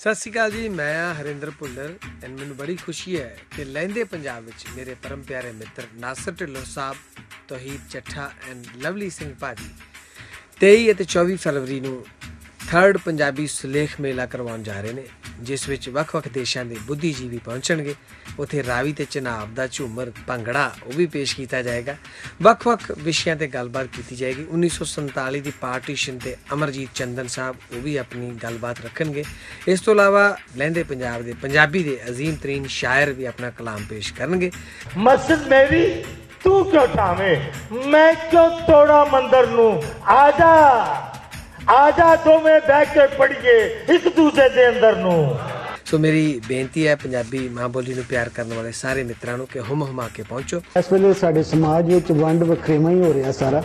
सत श्री अकाल जी, मैं हरिंदर भुल्लर एंड मैनू बड़ी खुशी है कि लहंदे पंजाब विच मेरे परम प्यारे मित्र नासिर ढिल्लों साहब, तौहीद चट्ठा एंड लवली सिंह भाजी 23 ਅਤੇ 24 फरवरी ਨੂੰ थर्ड पंजाबी सुलेख मेला करवाउण जा रहे हैं, जिस विच ਵੱਖ-ਵੱਖ देशों के बुद्धिजीवी पहुँचणगे। उत्थे रावी ते चनाब दा झूमर भंगड़ा वो भी पेश किया जाएगा। ਵੱਖ-ਵੱਖ विषयों ते गलबात की जाएगी। 1947 की पार्टीशन ते अमरजीत चंदन साहब वो भी अपनी गलबात रखणगे। इस तो इलावा लहंदे पंजाब दे पंजाबी दे अजीम तरीन शायर भी अपना कलाम पेश करनगे। मस्जिद मेरी तू क्यों ठावे, मैं क्यों तोड़ा मंदिर नू, आजा आजा दोवें बह के पढ़िए एक दूसरे दे अंदर नू। सो मेरी बेनती है पंजाबी मां बोली नू प्यार करने वाले सारे मित्रां नू कि हुम हुमा के पहुंचो। इस वेले साडे समाज विच वंड वखरेवा ही हो रहा सारा।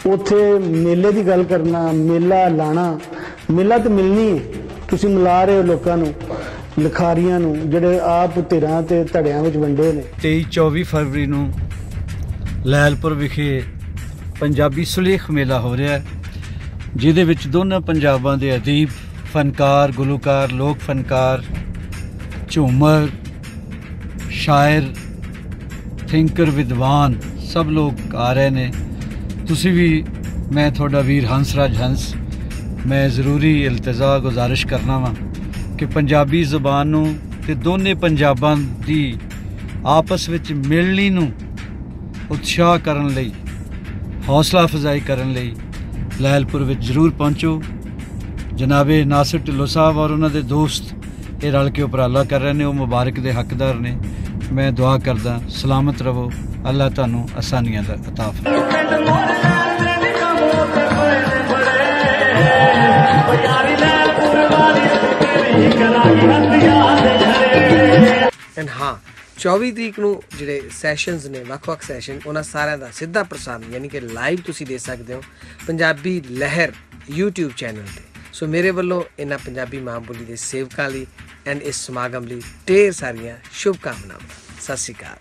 उत्थे मेले की गल करना, मेला लाना, मेला तो मिलनी है, तुसीं मिला रहे हो लोकां नू, लिखारियां नू जिहड़े आप धिरां ते धड़ियां विच वंडे ने। 23-24 फरवरी नू लैलपुर विखे पंजाबी सुलेख मेला हो रहा है, जिहदे विच दोनों पंजाबां दे अदीब, फनकार, गुलूकार, लोक फनकार, झूमर, शायर, थिंकर, विद्वान सब लोग आ रहे ने। तुसी भी, मैं थोड़ा वीर हंसराज हंस, मैं ज़रूरी इल्तजा गुजारिश करना वा कि पंजाबी ज़बान नूं ते दोने पंजाबां दी आपस विच मिलनी नूं उत्साह करन लई, हौसला अफजाई करन लई लैलपुर विच जरूर पहुँचो। जनाबे नासिर ढिल्लों साहब और उन्होंने दोस्त ये रल के उपराला कर रहे हैं, वो मुबारक दे हकदार ने। मैं दुआ करदा सलामत रहो, अल्लाह तुहानू आसानियां दा अता एंड हाँ, 24 तरीक ਨੂੰ ਜਿਹੜੇ ਸੈਸ਼ਨਸ ਨੇ ਵੱਖ-ਵੱਖ ਸੈਸ਼ਨ, ਉਹਨਾਂ ਸਾਰਿਆਂ ਦਾ ਸਿੱਧਾ ਪ੍ਰਸਾਰਣ ਯਾਨੀ ਕਿ ਲਾਈਵ ਤੁਸੀਂ ਦੇਖ ਸਕਦੇ ਹੋ ਪੰਜਾਬੀ ਲਹਿਰ YouTube ਚੈਨਲ ਤੇ। ਸੋ ਮੇਰੇ ਵੱਲੋਂ ਇਹਨਾਂ ਪੰਜਾਬੀ ਮਾਂ ਬੋਲੀ ਦੇ ਸੇਵਕਾਂ ਲਈ ਐਂਡ ਇਸ ਸਮਾਗਮ ਲਈ ਢੇਰ ਸਾਰੀਆਂ ਸ਼ੁਭ ਕਾਮਨਾਵਾਂ। ਸਤਿ ਸ਼੍ਰੀ ਅਕਾਲ।